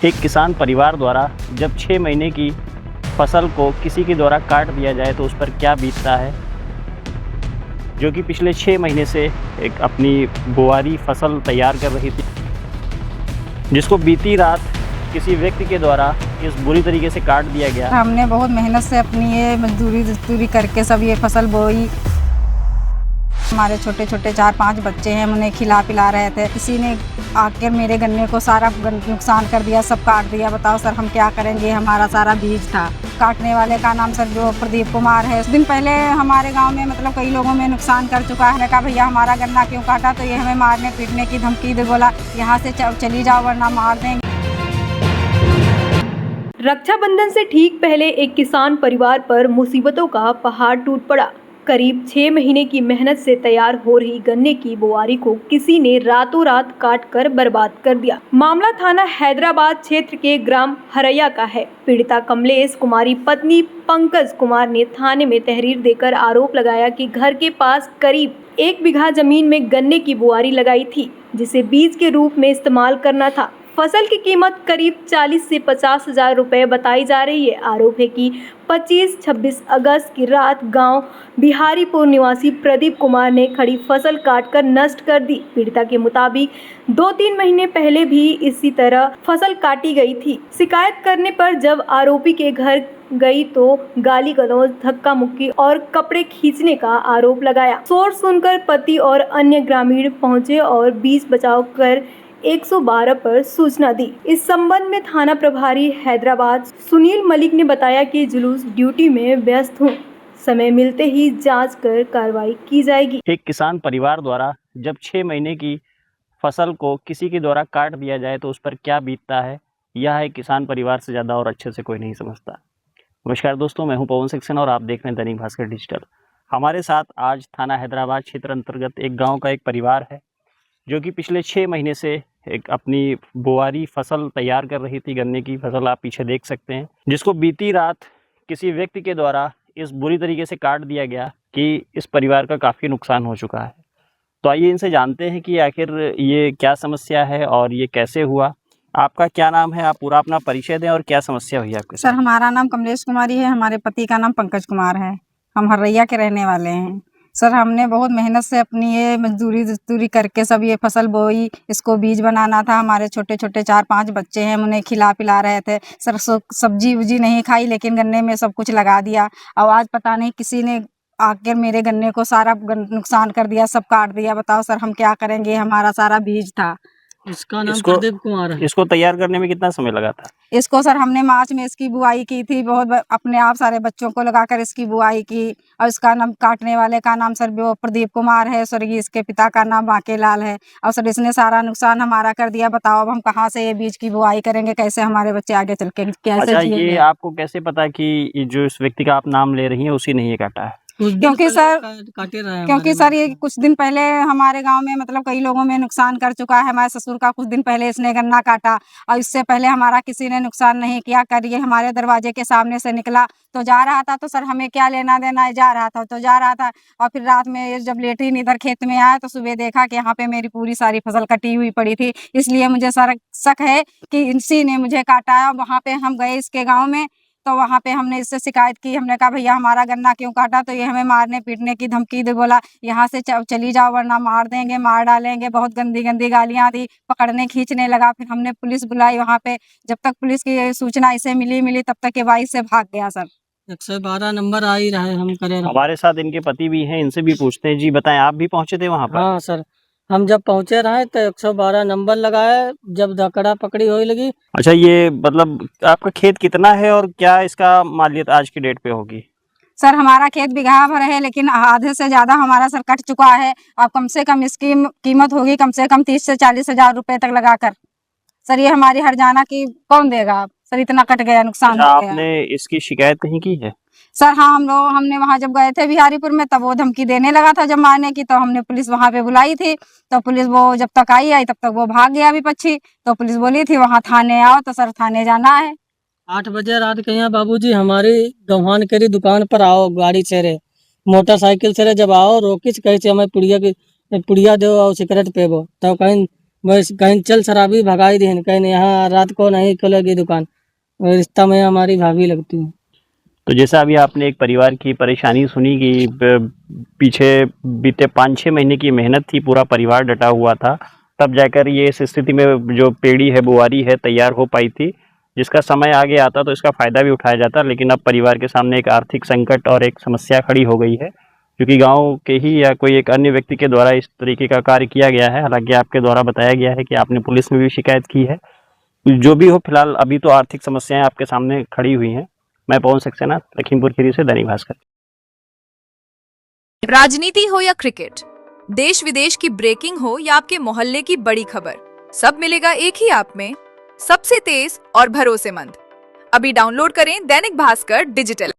एक किसान परिवार द्वारा जब 6 महीने की फसल को किसी के द्वारा काट दिया जाए तो उस पर क्या बीतता है, जो कि पिछले 6 महीने से एक अपनी बुआरी फसल तैयार कर रही थी, जिसको बीती रात किसी व्यक्ति के द्वारा इस बुरी तरीके से काट दिया गया। हमने बहुत मेहनत से अपनी ये मजदूरी करके सब ये फसल बोई। हमारे छोटे छोटे 4-5 बच्चे हैं, उन्हें खिला पिला रहे थे, किसी ने आकर मेरे गन्ने को सारा नुकसान कर दिया, सब काट दिया। बताओ सर हम क्या करेंगे, हमारा सारा बीज था। काटने वाले का नाम सर जो प्रदीप कुमार है, उस दिन पहले हमारे गांव में मतलब कई लोगों में नुकसान कर चुका है। कहा भैया हमारा गन्ना क्यों काटा, तो ये हमें मारने पीटने की धमकी दे, बोला यहाँ से चली जाओ वरना मार देंगे। रक्षाबंधन से ठीक पहले एक किसान परिवार पर मुसीबतों का पहाड़ टूट पड़ा। करीब 6 महीने की मेहनत से तैयार हो रही गन्ने की बुआरी को किसी ने रातों रात काट कर बर्बाद कर दिया। मामला थाना हैदराबाद क्षेत्र के ग्राम हरैया का है। पीड़िता कमलेश कुमारी पत्नी पंकज कुमार ने थाने में तहरीर देकर आरोप लगाया कि घर के पास करीब 1 बीघा जमीन में गन्ने की बुआरी लगाई थी, जिसे बीज के रूप में इस्तेमाल करना था। फसल की कीमत करीब 40 से 50 हजार रुपये बताई जा रही है। आरोप है कि 25-26 अगस्त की रात गांव बिहारीपुर निवासी प्रदीप कुमार ने खड़ी फसल काटकर नष्ट कर दी। पीड़िता के मुताबिक 2-3 महीने पहले भी इसी तरह फसल काटी गई थी। शिकायत करने पर जब आरोपी के घर गई तो गाली गलौज, धक्का मुक्की और कपड़े खींचने का आरोप लगाया। शोर सुनकर पति और अन्य ग्रामीण पहुंचे और बीज बचाव कर 112 पर सूचना दी। इस संबंध में थाना प्रभारी हैदराबाद सुनील मलिक ने बताया कि जुलूस ड्यूटी में व्यस्त हूँ, समय मिलते ही जांच कर कार्रवाई की जाएगी। एक किसान परिवार द्वारा जब 6 महीने की फसल को किसी के द्वारा काट दिया जाए तो उस पर क्या बीतता है, यह एक किसान परिवार से ज़्यादा और अच्छे से कोई नहीं समझता। नमस्कार दोस्तों, मैं हूं पवन सेक्शन और आप देख रहे हैं दैनिक भास्कर डिजिटल। हमारे साथ आज थाना हैदराबाद क्षेत्र अंतर्गत एक गाँव का एक परिवार है, जो कि पिछले 6 महीने से एक अपनी बुआरी फसल तैयार कर रही थी। गन्ने की फसल आप पीछे देख सकते हैं, जिसको बीती रात किसी व्यक्ति के द्वारा इस बुरी तरीके से काट दिया गया कि इस परिवार का काफ़ी नुकसान हो चुका है। तो आइए इनसे जानते हैं कि आखिर ये क्या समस्या है और ये कैसे हुआ। आपका क्या नाम है, आप पूरा अपना परिचय दें और क्या समस्या हुई आपके साथ? सर हमारा नाम कमलेश कुमारी है, हमारे पति का नाम पंकज कुमार है, हम हरैया के रहने वाले हैं। सर हमने बहुत मेहनत से अपनी ये मजदूरी करके सब ये फसल बोई, इसको बीज बनाना था। हमारे छोटे छोटे 4-5 बच्चे हैं, उन्हें खिला पिला रहे थे। सर सब्जी उब्जी नहीं खाई, लेकिन गन्ने में सब कुछ लगा दिया। और आज पता नहीं किसी ने आकर मेरे गन्ने को सारा नुकसान कर दिया, सब काट दिया। बताओ सर हम क्या करेंगे, हमारा सारा बीज था। इसका नाम प्रदीप कुमार है। इसको तैयार करने में कितना समय लगा था? इसको सर हमने मार्च में इसकी बुआई की थी, बहुत अपने आप सारे बच्चों को लगाकर इसकी बुआई की। और इसका नाम काटने वाले का नाम सर वो प्रदीप कुमार है, स्वर्गीय इसके पिता का नाम बांकेलाल है। और सर इसने सारा नुकसान हमारा कर दिया। बताओ अब हम कहाँ से ये बीज की बुआई करेंगे, कैसे हमारे बच्चे आगे चल के कैसे अच्छा, जिएंगे? ये आपको कैसे पता कि जो इस व्यक्ति का आप नाम ले रही हैं उसी ने ये काटा है? क्योंकि सर ये कुछ दिन पहले हमारे गांव में मतलब कई लोगों में नुकसान कर चुका है। हमारे ससुर का कुछ दिन पहले इसने गन्ना काटा और इससे पहले हमारा किसी ने नुकसान नहीं किया। कर ये हमारे दरवाजे के सामने से निकला तो जा रहा था, तो सर हमें क्या लेना देना है, जा रहा था तो जा रहा था। और फिर रात में जब लेटरिन इधर खेत में आया तो सुबह देखा कि यहाँ पे मेरी पूरी सारी फसल कटी हुई पड़ी थी। इसलिए मुझे सर शक है कि इसी ने मुझे काटा है। वहाँ पे हम गए इसके गाँव में, तो वहाँ पे हमने इससे शिकायत की। हमने कहा भैया हमारा गन्ना क्यों काटा, तो ये हमें मारने पीटने की धमकी दे, बोला यहाँ से चली जाओ वरना मार देंगे, मार डालेंगे। बहुत गंदी गंदी गालियाँ दी, पकड़ने खींचने लगा। फिर हमने पुलिस बुलाई वहाँ पे। जब तक पुलिस की सूचना इसे मिली तब तक ये बाइक से भाग गया। सर 112 नंबर आ ही रहा है, हम करे। हमारे साथ इनके पति भी हैं, इनसे भी पूछते हैं। जी बताएं, आप भी पहुंचे थे वहाँ पर? हाँ सर, हम जब पहुंचे रहे तो 112 नंबर लगाए, जब धकड़ा पकड़ी होने लगी। अच्छा, ये मतलब आपका खेत कितना है और क्या इसका मालियत आज की डेट पे होगी? सर हमारा खेत बीघा भर है, लेकिन आधे से ज्यादा हमारा सर कट चुका है। अब कम से कम इसकी कीमत होगी कम से कम 30 से 40 हजार रुपए तक लगाकर। सर ये हमारी हर्जाना की कौन देगा सर, इतना कट गया, नुकसान हो गया। आपने इसकी शिकायत कहीं की है? सर हाँ, हमने वहाँ जब गए थे बिहारीपुर में, तब वो धमकी देने लगा था जब मारने की, तो हमने पुलिस वहाँ पे बुलाई थी। तो पुलिस वो जब तक आई तब तक वो भाग गया विपक्षी। तो पुलिस बोली थी वहाँ थाने आओ, तो सर थाने जाना है। 8 बजे रात के यहाँ बाबूजी हमारी गंवान केरी दुकान पर आओ, गाड़ी से रे मोटरसाइकिल से रे, जब आओ रोकी कहीं से हमें पुड़िया दो और सिगरेट पेबो। तो कहीं बस कहीं चल शराबी भगाई दी, कहीं यहाँ रात को नहीं खुलेगी दुकान। रिश्ता में हमारी भाभी लगती है। तो जैसा अभी आपने एक परिवार की परेशानी सुनी कि पीछे बीते 5-6 महीने की मेहनत थी, पूरा परिवार डटा हुआ था, तब जाकर ये इस स्थिति में जो पेड़ी है, बुआरी है, तैयार हो पाई थी, जिसका समय आगे आता तो इसका फ़ायदा भी उठाया जाता। लेकिन अब परिवार के सामने एक आर्थिक संकट और एक समस्या खड़ी हो गई है, क्योंकि गांव के ही या कोई एक अन्य व्यक्ति के द्वारा इस तरीके का कार्य किया गया है। हालांकि आपके द्वारा बताया गया है कि आपने पुलिस में भी शिकायत की है। जो भी हो, फिलहाल अभी तो आर्थिक समस्याएं आपके सामने खड़ी हुई हैं। मैं पवन सक्सेना, लखीमपुर खीरी से, दैनिक भास्कर। राजनीति हो या क्रिकेट, देश विदेश की ब्रेकिंग हो या आपके मोहल्ले की बड़ी खबर, सब मिलेगा एक ही ऐप में, सबसे तेज और भरोसेमंद। अभी डाउनलोड करें दैनिक भास्कर डिजिटल।